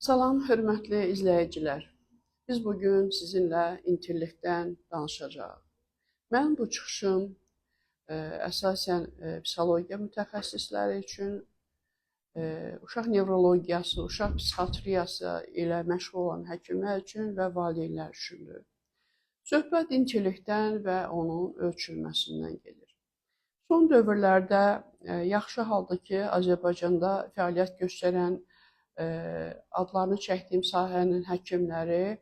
Salam, hörmətli izləyicilər. Biz bugün sizinlə intellektdən danışacağıq. Mən bu çıxışım əsasən psixologiya mütəxəssisləri üçün, uşaq nevrologiyası, uşaq psixiatriyası ilə məşğul olan həkimlər üçün və valideynlər üçündür. Söhbət intellektdən və onun ölçülməsindən gedir. Son dövrlərdə yaxşı halda ki, Azərbaycanda fəaliyyət göstərən adlarını çəkdiyim sahənin həkimləri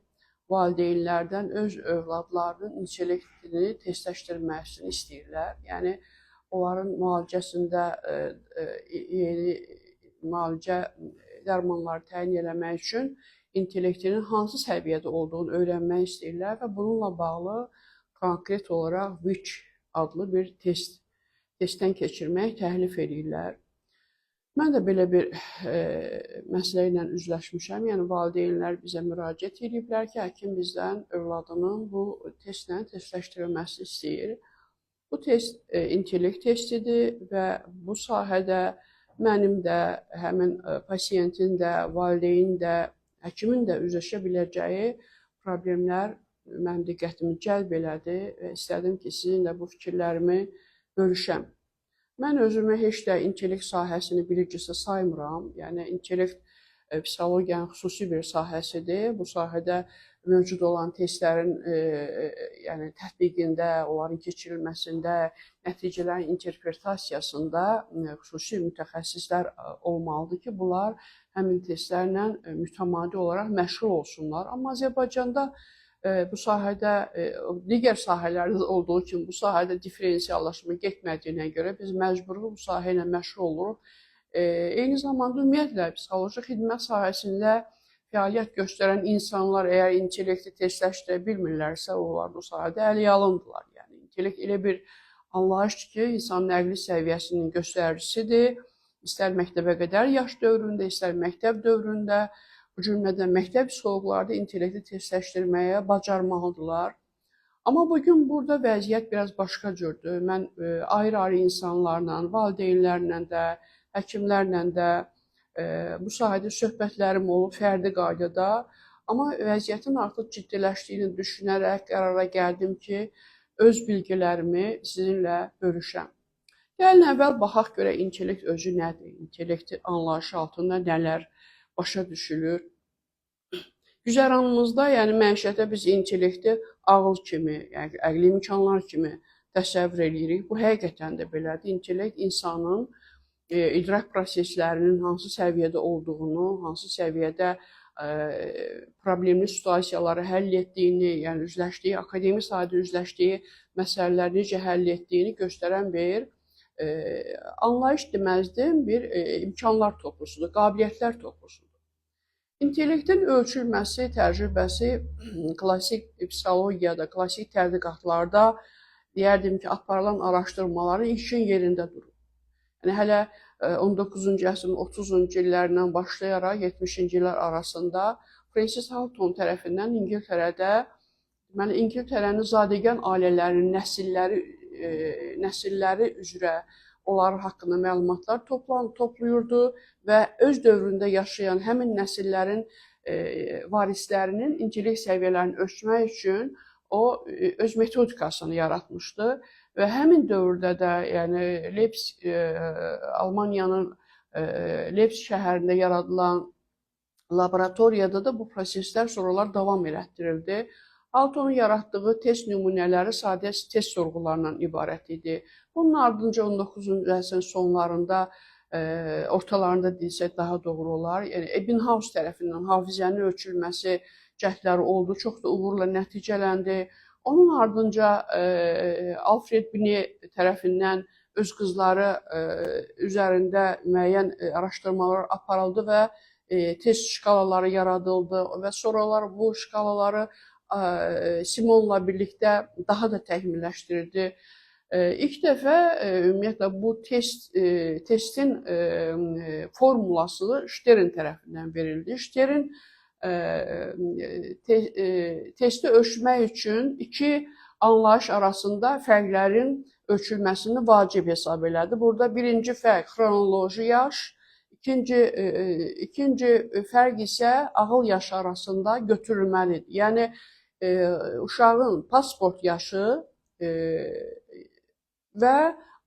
valideynlərdən öz övladlarının intellektini testləşdirməsini istəyirlər. Yəni, onların müalicəsində yeni müalicə dərmanları təyin eləmək üçün intellektinin hansı səviyyədə olduğunu öyrənmək istəyirlər və bununla bağlı konkret olaraq WIC adlı bir testdən keçirmək təklif edirlər. Mən də belə bir məsələ ilə üzləşmişəm. Yəni, valideynlər bizə müraciət ediblər ki, həkim bizdən övladının bu testlə testləşdirilməsini istəyir. Bu test intellekt testidir və bu sahədə mənim də, həmin pasiyentin də, valideynin də, həkimin də üzləşə biləcəyi problemlər mənim diqqətimi cəlb elədi və istədim ki, sizinlə bu fikirlərimi bölüşəm. Mən özümü heç də intellekt sahəsini bilicisi saymıram. Yəni, intellekt psixologiyanın xüsusi bir sahəsidir. Bu sahədə mövcud olan testlərin tətbiqində, onların keçirilməsində, nəticələrin interpretasiyasında xüsusi mütəxəssislər olmalıdır ki, bunlar həmin testlərlə mütəmadi olaraq məşğul olsunlar. Amma Azərbaycanda bu sahədə, digər sahələrdə olduğu kimi bu sahədə diferensiallaşma getmədiyinə görə biz məcburi bu sahə ilə məşğul oluruq. Eyni zamanda ümumiyyətlə psixoloji xidmət sahəsində fəaliyyət göstərən insanlar əgər intellekti testləşdirə bilmirlərsə, onlar bu sahədə əliyalındırlar. Yəni, intellekt elə bir anlayışdır ki, insanın nəqli səviyyəsinin göstəricisidir. İstər məktəbə qədər yaş dövründə, istər məktəb dövründə, bu cümlədən məktəb psixoloqları da intellekti testləşdirməyə bacarmalıdırlar. Amma bugün burada vəziyyət biraz başqa cürdür. Mən ayrı-ayrı insanlarla, valideynlərlə də, həkimlərlə də bu sahədə söhbətlərim olub fərdi qaydada. Amma vəziyyətin artıq ciddiləşdiyini düşünərək qərara gəldim ki, öz bilgilərimi sizinlə bölüşəm. Gəlin əvvəl baxaq görə intellekt özü nədir? İntellekti anlayışı altında nələr başa düşülür? Güzəranımızda, yəni məişətdə biz intellekti ağıl kimi, yəni əqli imkanlar kimi təsəvvür edirik. Bu həqiqətən də belədir. Intellekt insanın idrak proseslərinin hansı səviyyədə olduğunu, hansı səviyyədə problemli situasiyaları həll etdiyini, yəni üzləşdiyi, akademik sahədə üzləşdiyi məsələləri necə həll etdiyini göstərən bir anlayış deməzdim, bir imkanlar toplusudur, qabiliyyətlər toplusudur. İntellektin ölçülməsi, təcrübəsi klassik psixologiyada, klassik tədqiqatlarda deyərdim ki, aparılan araşdırmaların ilkin yerində durur. Yəni, hələ 19-cu əsrin 30-cu illərindən başlayaraq 70-ci illər arasında Francis Halton tərəfindən İngiltərənin zadəgan ailələrinin nəsilləri üzrə onların haqqında məlumatlar toplayırdı və öz dövründə yaşayan həmin nəsillərin varislərinin intellekt səviyyələrini ölçmək üçün o öz metodikasını yaratmışdı və həmin dövrdə də, yəni Almaniyanın Leipzig şəhərində yaradılan laboratoriyada da bu proseslər sonralar davam elətdirildi. Haltonun yaratdığı test nümunələri sadə test sorğularından ibarət idi. Bunun ardınca 19-cu əsrin sonlarında, ortalarında desək daha doğru olar, yəni Ebbinghaus tərəfindən hafizənin ölçülməsi cəhdləri oldu, çox da uğurla nəticələndi. Onun ardınca Alfred Binet tərəfindən öz qızları üzərində müəyyən araşdırmalar aparıldı və test şkalaları yaradıldı və sonralar bu şkalaları Simonla birlikdə daha da təkmilləşdirildi. İlk dəfə ümumiyyətlə bu testin formulası Stern tərəfindən verildi. Stern testi ölçmək üçün iki anlayış arasında fərqlərin ölçülməsini vacib hesab elədi. Burada birinci fərq xronoloji yaş, İkinci fərq isə ağıl yaşı arasında götürülməlidir. Yəni uşağın pasport yaşı və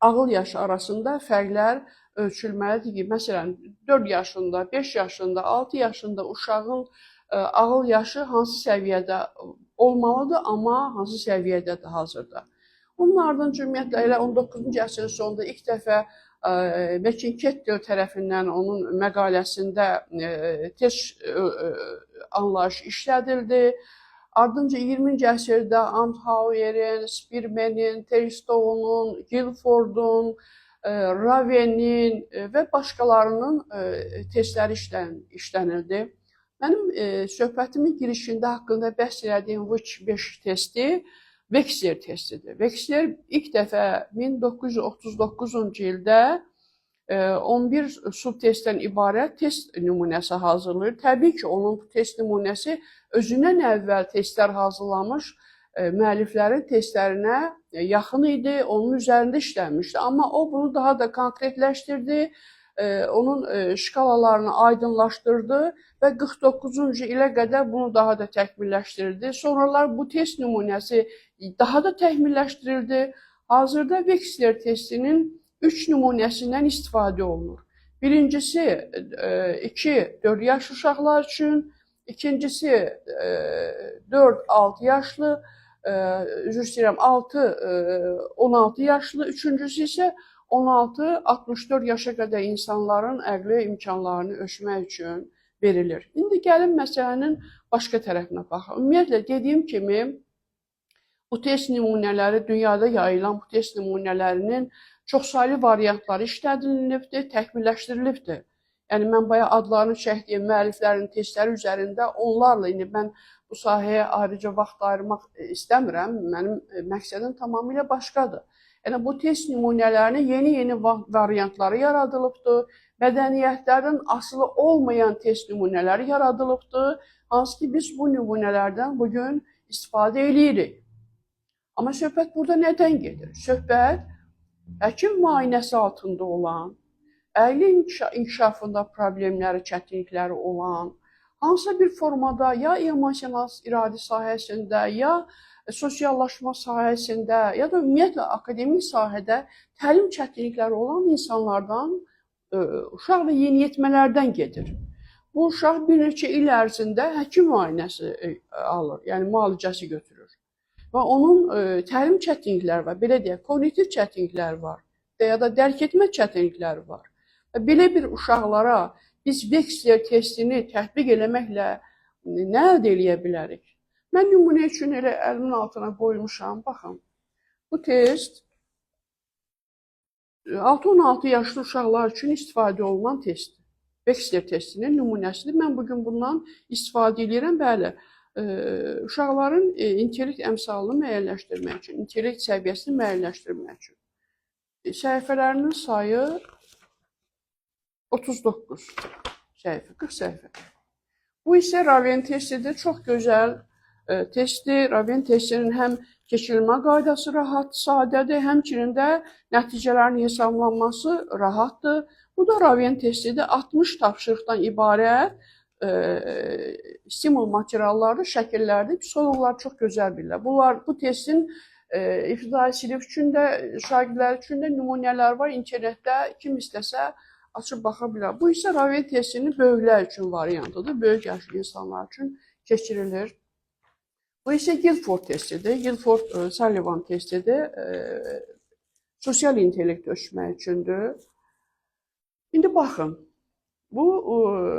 ağıl yaşı arasında fərqlər ölçülməlidir ki, məsələn 4 yaşında, 5 yaşında, 6 yaşında uşağın ağıl yaşı hansı səviyyədə olmalıdır, amma hansı səviyyədədir hazırda. Bunun ardınca ümumiyyətlə elə 19-cu əsrin sonunda ilk dəfə Mekin Kettel tərəfindən onun məqaləsində test anlayış işlədildi. Ardınca 20-ci əsrdə Anthauer'in, Spearman'in, Terstone'un, Guilford'un, Raven'in və başqalarının testləri işlənildi. Mənim söhbətimin girişində haqqında bəhs elədiyim VIC-5 testi Veksler testidir. Veksler ilk dəfə 1939-cu ildə 11 subtestdən ibarət test nümunəsi hazırlayır. Təbii ki, onun test nümunəsi özündən əvvəl testlər hazırlamış müəlliflərin testlərinə yaxın idi, onun üzərində işlənmişdi. Amma o bunu daha da konkretləşdirdi, onun şkalalarını aydınlaşdırdı və 49-cu ilə qədər bunu daha da təkmilləşdirdi. Sonralar bu test nümunəsi daha da təkmilləşdirildi. Hazırda Veksler testinin 3 nümunəsindən istifadə olunur. Birincisi 2-4 yaş uşaqlar üçün, ikincisi 4-6 yaşlı, üzr istəyirəm, 6-16 yaşlı, üçüncüsü isə 16-64 yaşa qədər insanların əqli imkanlarını ölçmək üçün verilir. İndi gəlin məsələnin başqa tərəfinə baxaq. Ümumiyyətlə, dediyim kimi, bu test nümunələri, dünyada yayılan bu test nümunələrinin çoxsaylı variantları işlədilibdir, təkmilləşdirilibdir. Yəni, mən bayaq adlarını çəkdiyim müəlliflərin testləri üzərində onlarla, indi mən bu sahəyə ayrıca vaxt ayırmaq istəmirəm, mənim məqsədim tamamilə başqadır. Yəni, bu test nümunələrinin yeni variantları yaradılıbdır, mədəniyyətlərdən asılı olmayan test nümunələri yaradılıbdır, hansı ki, biz bu nümunələrdən bugün istifadə edirik. Amma söhbət burada nədən gedir? Söhbət həkim müayinəsi altında olan, əqli inkişafında problemləri, çətinlikləri olan, hansısa bir formada ya emosional iradi sahəsində, ya sosiallaşma sahəsində, ya da ümumiyyətlə akademik sahədə təlim çətinlikləri olan insanlardan, uşaq və yeniyetmələrdən gedir. Bu uşaq bir neçə il ərzində həkim müayinəsi alır, yəni müalicəsi götürür. Və onun təlim çətinlikləri var, belə deyək, kognitiv çətinlikləri var və ya da dərk etmə çətinlikləri var. Və belə bir uşaqlara biz Veksler testini tətbiq eləməklə nə əldə eləyə bilərik? Mən nümunə üçün elə əlimin altına qoymuşam, baxın. Bu test 6-16 yaşlı uşaqlar üçün istifadə olunan testdir. Veksler testinin nümunəsidir. Mən bugün bundan istifadə edirəm, bəli. Uşaqların intellekt əmsalını müəyyənləşdirmək üçün, intellekt səviyyəsini müəyyənləşdirmək üçün. Səhifələrinin sayı 39 səhifə, 40 səhifə. Bu isə Raven testidir, çox gözəl testdir. Raven testinin həm keçirilmə qaydası rahat, sadədir, həmçinin də nəticələrin hesablanması rahatdır. Bu da Raven testidir, 60 tapşırıqdan ibarət stimul materialları, şəkillərdir. Psixoloqlar çox gözəl bilirlər. Bu testin ibtidai sinif üçün də, şagirdlər üçün də nümunələr var. İnternetdə kim istəsə açıb baxa bilər. Bu isə Raven testinin böyüklər üçün variantıdır. Böyük yaşlı insanlar üçün keçirilir. Bu isə Guilford testidir. Guilford-Sullivan testidir. Sosial intellekt ölçmək üçündür. İndi baxın. Bu,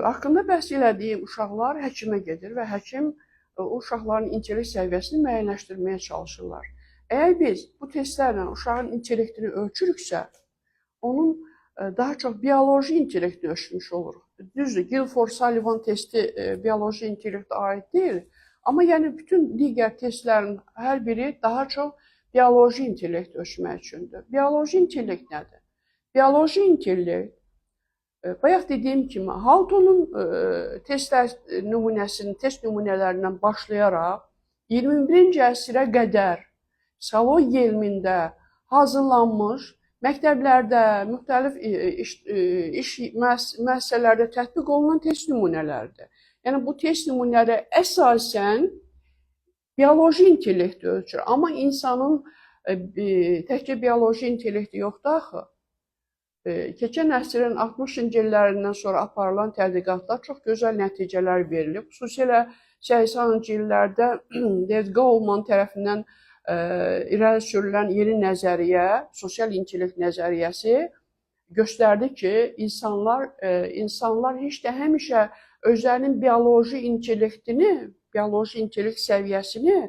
haqqında bəhs elədiyim uşaqlar həkimə gedir və həkim uşaqların intellekt səviyyəsini müəyyənləşdirməyə çalışırlar. Əgər biz bu testlərlə uşağın intellektini ölçürüksə, onun daha çox bioloji intellektini ölçmüş oluruq. Düzdür, Guilford-Sullivan testi bioloji intellektə aid deyil, amma yəni bütün digər testlərin hər biri daha çox bioloji intellekt ölçmək üçündür. Bioloji intellekt nədir? Bioloji intellekt, bayaq dediyim kimi, Haltonun test nümunələrindən başlayaraq 21-ci əsrə qədər psixologiya elmində hazırlanmış məktəblərdə, müxtəlif iş müəssisələrdə tətbiq olunan test nümunələridir. Yəni bu test nümunələri əsasən bioloji intellekti ölçür. Amma insanın təkcə bioloji intellekti yoxdur axı. Keçən əsrin 60-cı illərindən sonra aparılan tədqiqatlar çox gözəl nəticələr verilib. Xüsusilə 80-cı illərdə David Goleman tərəfindən irəli sürülən yeni nəzəriyyə, sosial intellekt nəzəriyyəsi göstərdi ki, insanlar heç də həmişə özlərinin bioloji intellekt səviyyəsini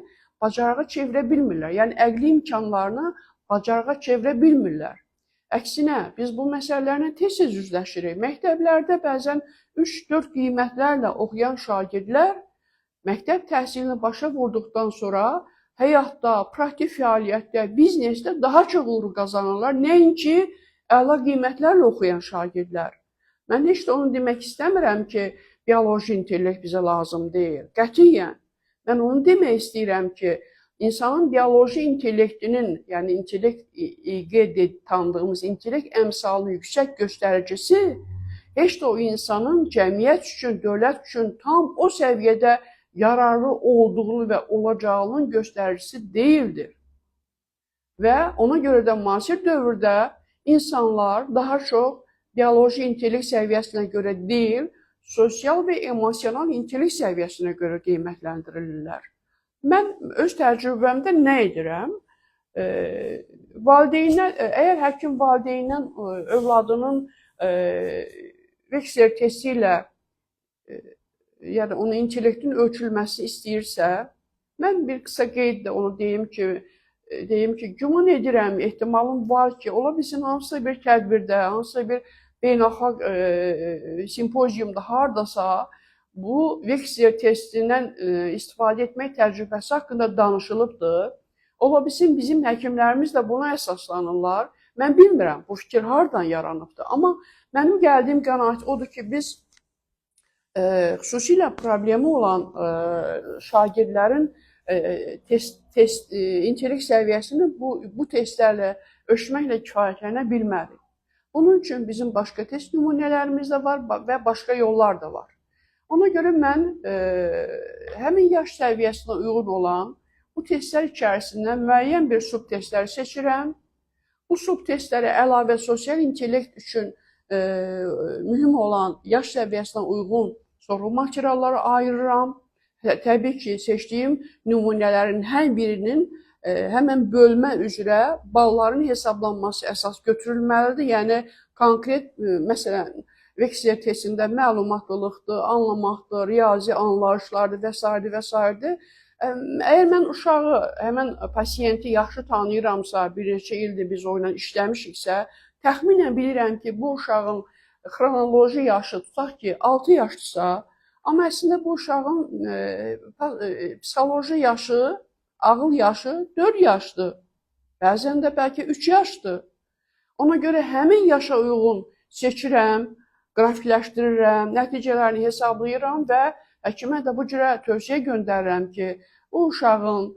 bacarığa çevirə bilmirlər. Yəni əqli imkanlarını bacarığa çevirə bilmirlər. Əksinə, biz bu məsələlərlə tez-tez üzləşirik. Məktəblərdə bəzən 3-4 qiymətlərlə oxuyan şagirdlər məktəb təhsilini başa vurduqdan sonra həyatda, praktik fəaliyyətdə, biznesdə daha çox uğur qazanırlar. Nəinki əla qiymətlərlə oxuyan şagirdlər. Mən heç də onu demək istəmirəm ki, bioloji intellekt bizə lazım deyil. Qətiyyən. Mən onu demək istəyirəm ki, İnsanın bioloji intellektinin, yəni intellekt İQ tanıdığımız intellekt əmsalının yüksək göstəricisi heç də o insanın cəmiyyət üçün, dövlət üçün tam o səviyyədə yararlı olduğunu və olacağının göstəricisi deyildir. Və ona görə də müasir dövrdə insanlar daha çox bioloji intellekt səviyyəsinə görə deyil, sosial və emosional intellekt səviyyəsinə görə qiymətləndirilirlər. Mən öz təcrübəmdə nə edirəm? Əgər həkim valideyndən övladının Veksler testi ilə yəni onun intellektin ölçülməsi istəyirsə, mən bir qısa qeydlə onu deyim ki, güman edirəm, ehtimalım var ki, ola bilsin hansısa bir tədbirdə, hansısa bir beynəlxalq simpoziumda hardasa bu Veksler testindən istifadə etmək təcrübəsi haqqında danışılıbdır. Ola bilsin bizim həkimlərimiz də buna əsaslanırlar. Mən bilmirəm bu fikir hardan yaranıbdır. Amma mənim gəldiyim qənaət odur ki, biz xüsusilə problemi olan şagirdlərin intellekt səviyyəsini bu testlərlə ölçməklə kifayətlənə bilmərik. Bunun üçün bizim başqa test nümunələrimiz də var və başqa yollar da var. Ona görə mən həmin yaş səviyyəsinə uyğun olan bu testlər içərisindən müəyyən bir subtestləri seçirəm. Bu subtestləri əlavə sosial intellekt üçün mühüm olan yaş səviyyəsinə uyğun sorğu materialları ayırıram. Təbii ki, seçdiyim nümunələrin hər birinin həmən bölmə üzrə balların hesablanması əsas götürülməlidir. Yəni, konkret, məsələn, Veksler testində məlumatlılıqdır, anlamaqdır, riyazi anlayışlardır və s. Əgər mən uşağı, həmən pasiyenti yaxşı tanıyıramsa, bir neçə ildir biz o ilə işləmişiksə, təxminən bilirəm ki, bu uşağın xronoloji yaşı tutaq ki, 6 yaşdırsa, amma əslində bu uşağın psixoloji yaşı, ağıl yaşı 4 yaşdır. Bəzən də bəlkə 3 yaşdır. Ona görə həmin yaşa uyğun seçirəm, qrafikləşdirirəm, nəticələrini hesablayıram və həkimə də bu cürə tövsiyə göndərirəm ki, bu uşağın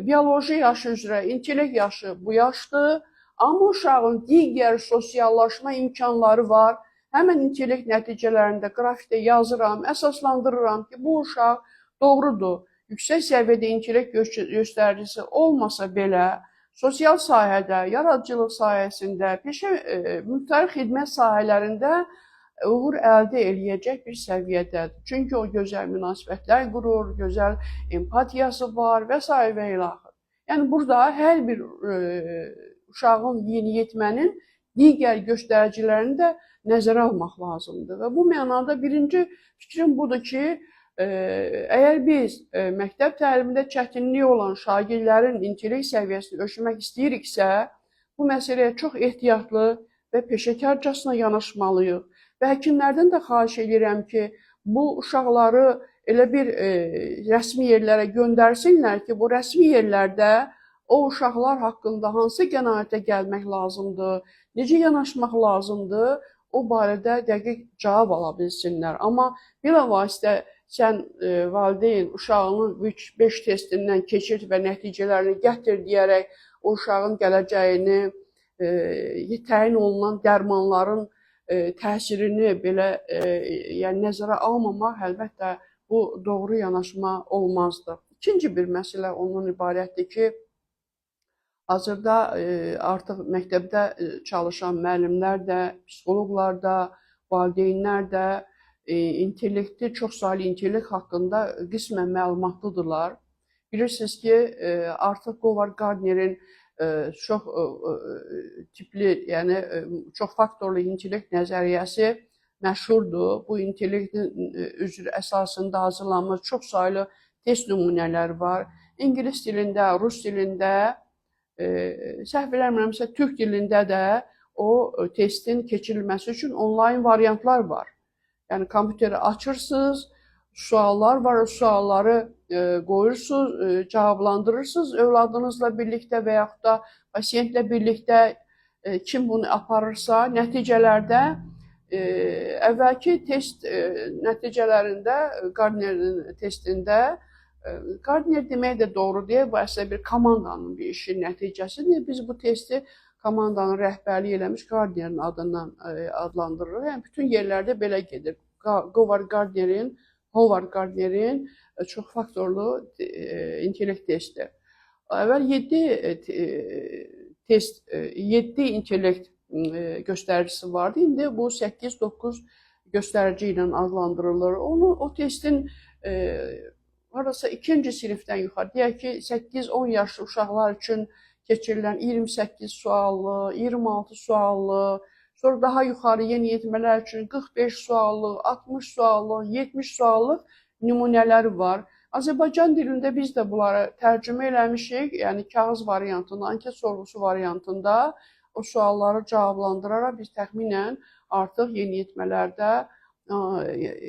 bioloji yaşı üzrə intellekt yaşı bu yaşdır, amma uşağın digər sosiallaşma imkanları var. Həmən intellekt nəticələrində qrafikdə yazıram, əsaslandırıram ki, bu uşaq doğrudur, yüksək səviyyədə intellekt göstəricisi olmasa belə, sosial sahədə, yaradıcılıq sahəsində, müxtəlif xidmət sahələrində uğur əldə eləyəcək bir səviyyədədir. Çünki o gözəl münasibətlər qurur, gözəl empatiyası var və s. və ilaxır. Yəni, burada hər bir uşağın, yeniyetmənin digər göstəricilərini də nəzərə almaq lazımdır. Və bu mənada birinci fikrim budur ki, əgər biz məktəb təlimində çətinliyi olan şagirdlərin intellekt səviyyəsini ölçmək istəyiriksə, bu məsələyə çox ehtiyatlı və peşəkarcasına yanaşmalıyıq. Və həkimlərdən də xahiş edirəm ki, bu uşaqları elə bir rəsmi yerlərə göndərsinlər ki, bu rəsmi yerlərdə o uşaqlar haqqında hansı qənaətə gəlmək lazımdır, necə yanaşmaq lazımdır, o barədə dəqiq cavab ala bilsinlər. Amma bilavasitə sən valideyn uşağının 5 testindən keçir və nəticələrini gətir deyərək o uşağın gələcəyini təyin olunan dərmanların təsirini belə yəni nəzərə almamaq əlbəttə bu doğru yanaşma olmazdı. İkinci bir məsələ ondan ibarətdir ki, hazırda artıq məktəbdə çalışan müəllimlər də, psixoloqlar da, valideynlər də intellekti, çoxsaylı intellekt haqqında qismən məlumatlıdırlar. Bilirsiniz ki, artıq Govard Gardnerin çox tipli, yəni çox faktorlu intellekt nəzəriyyəsi məşhurdur. Bu intellektin üzrə əsasında hazırlanmış çoxsaylı test nümunələri var. İngilis dilində, rus dilində, səhv eləmirəmsə türk dilində də o testin keçirilməsi üçün onlayn variantlar var. Yəni kompüteri açırsınız, suallar var, o sualları qoyursunuz, cavablandırırsınız övladınızla birlikdə və yaxud da pasiyentlə birlikdə kim bunu aparırsa, nəticələrdə əvvəlki test nəticələrində, Gardnerin testində, Gardner demək də doğru deyil, bu əslində bir komandanın bir işi nəticəsidir. Biz bu testi komandanın rəhbərliyi eləmiş Gardnerin adından adlandırırıq. Yəni, bütün yerlərdə belə gedir. Govard Gardnerin çox faktorlu intellekt testi. Əvvəl 7 intellekt göstəricisi vardı. İndi bu 8-9 göstərici ilə adlandırılır. O testin harasa ikinci sinifdən yuxarı, deyək ki, 8-10 yaşlı uşaqlar üçün keçirilən 28 suallı, 26 suallı, sonra daha yuxarı yeniyetmələr üçün 45 suallı, 60 suallı, 70 suallıq nümunələri var. Azərbaycan dilində biz də bunları tərcümə eləmişik, yəni kağız variantında, anket sorğusu variantında o sualları cavablandıraraq biz təxminən artıq yeniyetmələrdə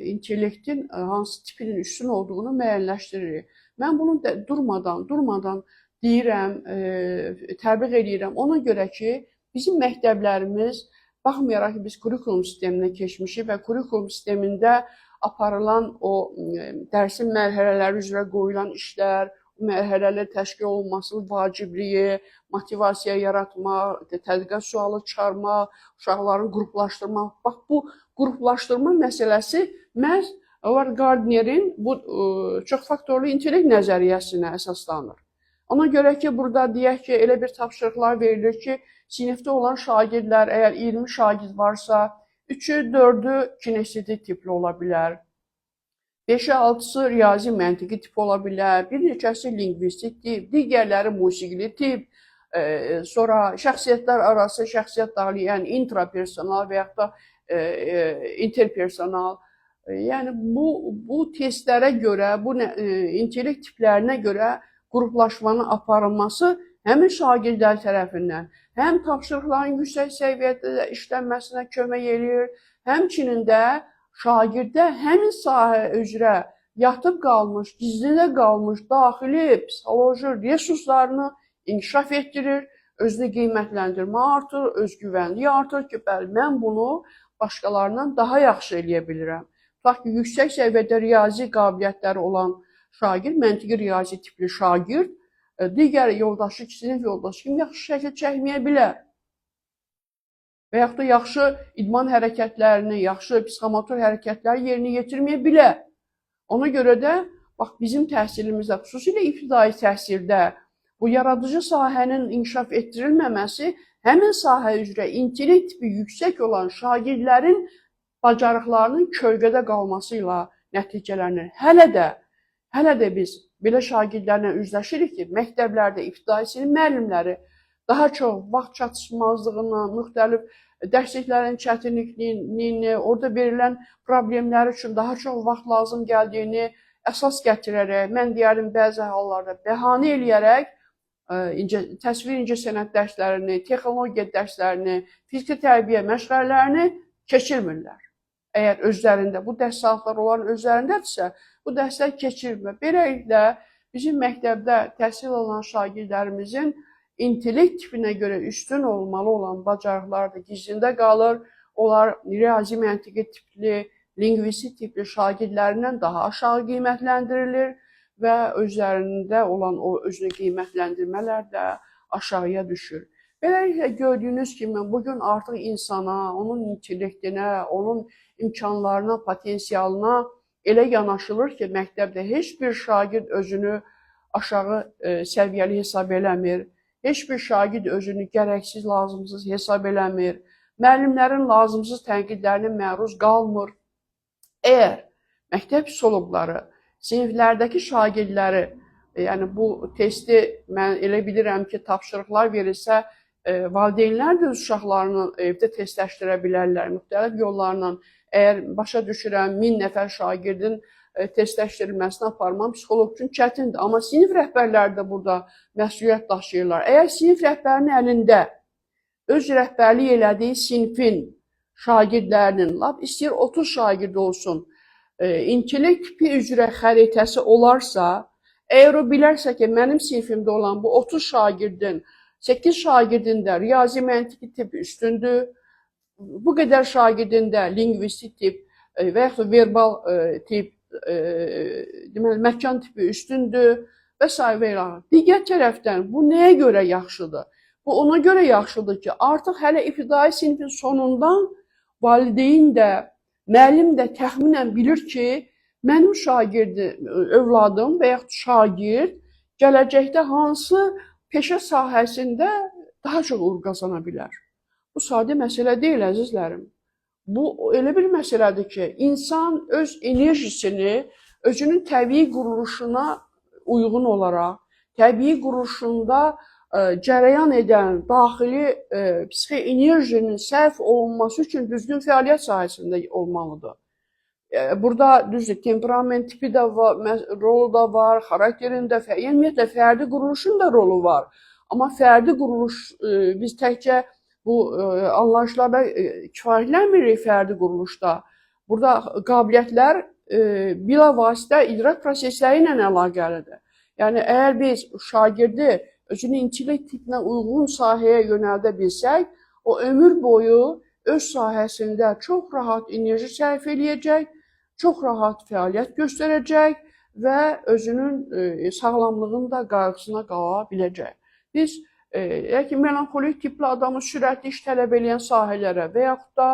intellektin hansı tipinin üstün olduğunu müəyyənləşdiririk. Mən bunu durmadan deyirəm, təbliğ edirəm. Ona görə ki, bizim məktəblərimiz, baxmayaraq ki, biz kurikulum sisteminə keçmişik və kurikulum sistemində aparılan o dərsin mərhələləri üzrə qoyulan işlər, mərhələlər təşkil olunması vacibliyi, motivasiya yaratmaq, tədqiqat sualı çıxarmaq, uşaqların qruplaşdırmaq. Bax, bu qruplaşdırma məsələsi məhz Govard Gardnerin bu çox faktorlu intellekt nəzəriyyəsinə əsaslanır. Ona görə ki, burada deyək ki, elə bir tapşırıqlar verilir ki, sinifdə olan şagirdlər, əgər 20 şagird varsa, 3-ü, 4-ü kinestetik tipli ola bilər. 5-i, 6-sı riyazi məntiqi tip ola bilər, bir neçəsi lingvistik tip, digərləri musiqili tip, sonra şəxsiyyətlər arası şəxsiyyət daxili, yəni intrapersonal və yaxud da interpersonal. Yəni, bu testlərə görə, bu intellekt tiplərinə görə qruplaşmanın aparılması həmin şagirdlər tərəfindən həm tapşırıqların yüksək səviyyədə işlənməsinə kömək edir, həmçinin də şagirdə həmin sahə üzrə yatıb qalmış, gizlidə qalmış daxili psixoloji resurslarını inkişaf etdirir, özünü qiymətləndirmə artır, özgüvənliyi artır ki, bəli, mən bunu başqalarından daha yaxşı eləyə bilirəm. Tutaq ki, yüksək səviyyədə riyazi qabiliyyətləri olan şagird, məntiqi riyazi tipli şagird, digər yoldaşı, sinif yoldaşı kimi yaxşı şəkil çəkməyə bilər. Və yaxud da yaxşı idman hərəkətlərini, yaxşı psixomotor hərəkətləri yerinə yetirməyə bilər. Ona görə də, bax, bizim təhsilimizdə, xüsusilə ibtidai təhsildə bu yaradıcı sahənin inkişaf etdirilməməsi həmin sahə üzrə intellekt tipi yüksək olan şagirdlərin bacarıqlarının kölgədə qalması ilə nəticələnir. Hələ də biz belə şagirdlərlə üzləşirik ki, məktəblərdə ibtidai sinif müəllimləri daha çox vaxt çatışmazlığını, müxtəlif dərsliklərin çətinliyini, orada verilən problemlər üçün daha çox vaxt lazım gəldiyini əsas gətirərək, mən deyərim bəzi hallarda bəhanə eləyərək təsvir incəsənət dərslərini, texnologiya dərslərini, fiziki tərbiyə məşğələlərini keçirmirlər. Əgər özlərində, bu dərs saatları olan özlərindədirsə, bu dərslər keçirilmir. Beləliklə, bizim məktəbdə təhsil alan şagirdlərimizin intellekt tipinə görə üstün olmalı olan bacarıqlar da gizlində qalır. Onlar riyazi məntiqi tipli, lingvistik tipli şagirdlərindən daha aşağı qiymətləndirilir və özlərində olan o özünü qiymətləndirmələr də aşağıya düşür. Beləliklə gördüyünüz kimi bugün artıq insana, onun intellektinə, onun imkanlarına, potensialına elə yanaşılır ki, məktəbdə heç bir şagird özünü aşağı səviyyəli hesab eləmir. Heç bir şagird özünü gərəksiz, lazımsız hesab eləmir. Müəllimlərin lazımsız tənqidlərinə məruz qalmır. Əgər məktəb psixoloqları siniflərdəki şagirdləri, yəni bu testi mən elə bilirəm ki, tapşırıqlar verilsə, valideynlər də öz uşaqlarını evdə testləşdirə bilərlər müxtəlif yollarla. Əgər başa düşürəm 1000 nəfər şagirdin testləşdirilməsini aparmam psixoloq üçün çətindir. Amma sinif rəhbərləri də burada məsuliyyət daşıyırlar. Əgər sinif rəhbərinin əlində öz rəhbərlik elədiyi sinifin şagirdlərinin, lap istəyir 30 şagird olsun, intellekt tipi üzrə xəritəsi olarsa, əgər o bilərsə ki, mənim sinifimdə olan bu 30 şagirdin 8 şagirdin də riyazi məntiqi tip üstündür, bu qədər şagirdin də lingvistik tip və yaxud verbal tip, deməli, məkan tipi üstündür və s. və ilə. Digər tərəfdən bu nəyə görə yaxşıdır? Bu ona görə yaxşıdır ki, artıq hələ ibtidai sinifin sonundan valideyn də, müəllim də təxminən bilir ki, mənim övladım və yaxud şagird gələcəkdə hansı peşə sahəsində daha çox uğur qazana bilər. Bu sadə məsələ deyil, əzizlərim. Bu elə bir məsələdir ki, insan öz enerjisini özünün təbii quruluşuna uyğun olaraq, təbii quruluşunda cərəyan edən daxili psixi enerjinin sərf olunması üçün düzgün fəaliyyət sahəsində olmalıdır. Burada düzdür, temperament tipi də var, rolu da var, xarakterində, ümumiyyətlə fərdi quruluşun da rolu var. Amma fərdi quruluş, biz təkcə bu anlayışlarda kifayətlənmirik fərdi quruluşda. Burada qabiliyyətlər bilavasitə idrak prosesləri ilə əlaqəlidir. Yəni, əgər biz şagirdi özünün intellekt tipinə uyğun sahəyə yönəldə bilsək, o ömür boyu öz sahəsində çox rahat enerji sərf eləyəcək, çox rahat fəaliyyət göstərəcək və özünün sağlamlığının da qayğısına qala biləcək. Biz melanxolik tipli adamı sürətli iş tələb edən sahələrə və yaxud da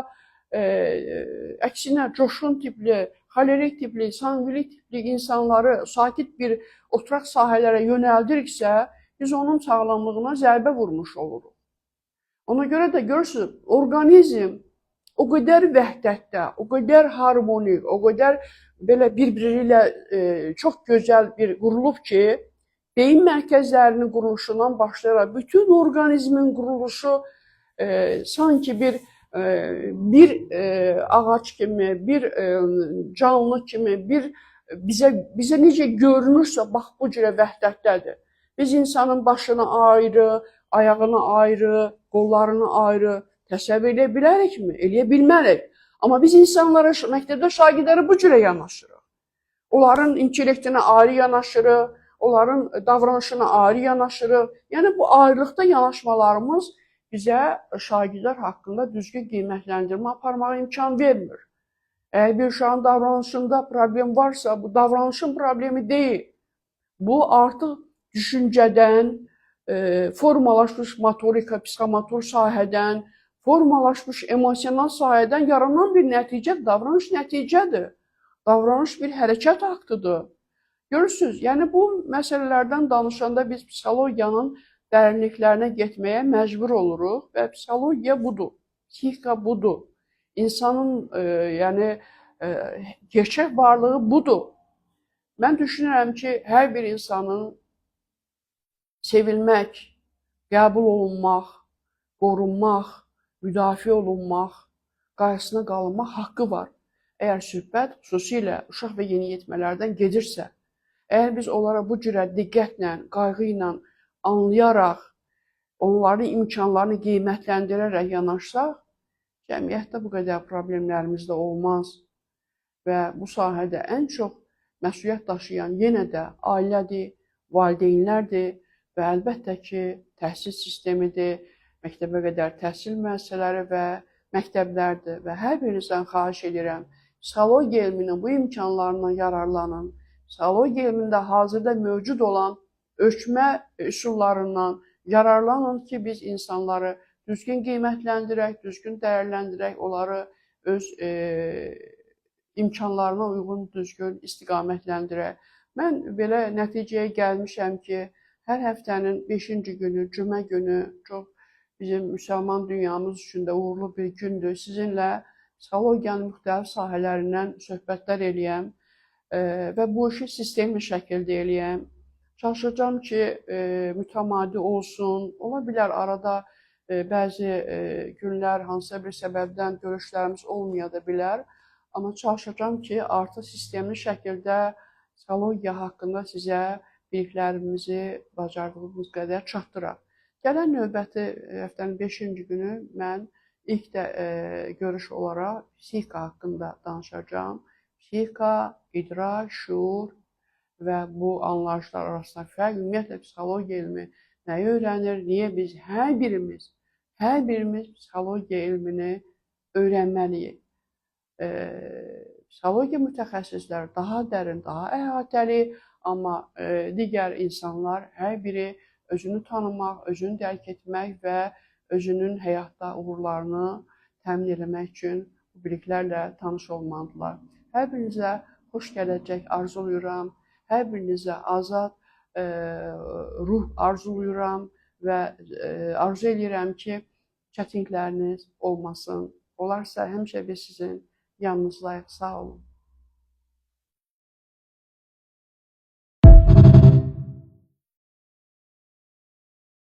əksinə coşqun tipli, xolerik tipli, sanqvinik tipli insanları sakit bir oturaq sahələrə yönəldiriksə, biz onun sağlamlığına zərbə vurmuş oluruq. Ona görə də görürsünüz, orqanizm o qədər vəhdətdə, o qədər harmonik, o qədər belə bir-biri ilə çox gözəl bir qurulub ki, beyin mərkəzlərinin quruluşundan başlayaraq bütün orqanizmin quruluşu sanki bir ağac kimi, bir canlı kimi, bizə necə görünürsə, bax bu cürə vəhdətdədir. Biz insanın başını ayrı, ayağını ayrı, qollarını ayrı təsəvvür edə bilərikmi? Eləyə bilmərik. Amma biz insanlara, məktəbdə şagirdlərə bu cürə yanaşırıq. Onların intellektinə ayrı yanaşırıq, onların davranışına ayrı yanaşırıq. Yəni, bu ayrılıqda yanaşmalarımız bizə şagirdlər haqqında düzgün qiymətləndirmə aparmağa imkan vermir. Əgər bir uşağın davranışında problem varsa, bu davranışın problemi deyil. Bu artıq düşüncədən, formalaşmış motorika, psixomotor sahədən, formalaşmış emosional sahədən yaranan bir nəticə, davranış nəticədir. Davranış bir hərəkət aktıdır. Görürsünüz, yəni bu məsələlərdən danışanda biz psixologiyanın dərinliklərinə getməyə məcbur oluruq və psixologiya budur, psixika budur. İnsanın gerçək varlığı budur. Mən düşünürəm ki, hər bir insanın sevilmək, qəbul olunmaq, qorunmaq, müdafiə olunmaq, qarşısına qalınmaq haqqı var. Əgər söhbət xüsusilə uşaq və yeniyetmələrdən gedirsə, əgər biz onlara bu cürə diqqətlə, qayğı ilə anlayaraq, onların imkanlarını qiymətləndirərək yanaşsaq, cəmiyyətdə bu qədər problemlərimiz də olmaz və bu sahədə ən çox məsuliyyət daşıyan yenə də ailədir, valideynlərdir və əlbəttə ki, təhsil sistemidir, məktəbə qədər təhsil müəssisələri və məktəblərdir və hər birinizdən xahiş edirəm, psixologiya elminin bu imkanlarından yararlanın. Psixologiya elmində hazırda mövcud olan ölçmə üsullarından, yararlanın ki, biz insanları düzgün qiymətləndirək, düzgün dəyərləndirək, onları öz imkanlarına uyğun düzgün istiqamətləndirək. Mən belə nəticəyə gəlmişəm ki, hər həftənin 5-ci günü, cümə günü çox bizim müsəlman dünyamız üçün də uğurlu bir gündür. Sizinlə psixologiyanın müxtəlif sahələrindən söhbətlər eləyəm və bu işi sistemli şəkildə eləyəm. Çalışacağam ki, mütəmadi olsun. Ola bilər arada bəzi günlər hansısa bir səbəbdən görüşlərimiz olmaya da bilər. Amma çalışacağam ki, artıq sistemli şəkildə psixologiya haqqında sizə biliklərimizi bacardığımız qədər çatdıraq. Gələn növbəti həftənin 5-ci günü mən ilk də görüş olaraq psixika haqqında danışacağam. Psixika, idrak, şuur və bu anlayışlar arasında fərq, ümumiyyətlə psixologiya elmi nəyi öyrənir, niyə biz hər birimiz psixologiya elmini öyrənməliyik. Psixologiya mütəxəssisləri daha dərin, daha əhatəli, amma digər insanlar hər biri özünü tanımaq, özünü dərk etmək və özünün həyatda uğurlarını təmin etmək üçün bu biliklərlə tanış olmalıdırlar. Hər birinizə xoş gələcək arzulayıram, hər birinizə azad ruh arzuluyuram və arzu edirəm ki, çətinlikləriniz olmasın. Olarsa həmişə biz sizin yanınızdayıq. Sağ olun.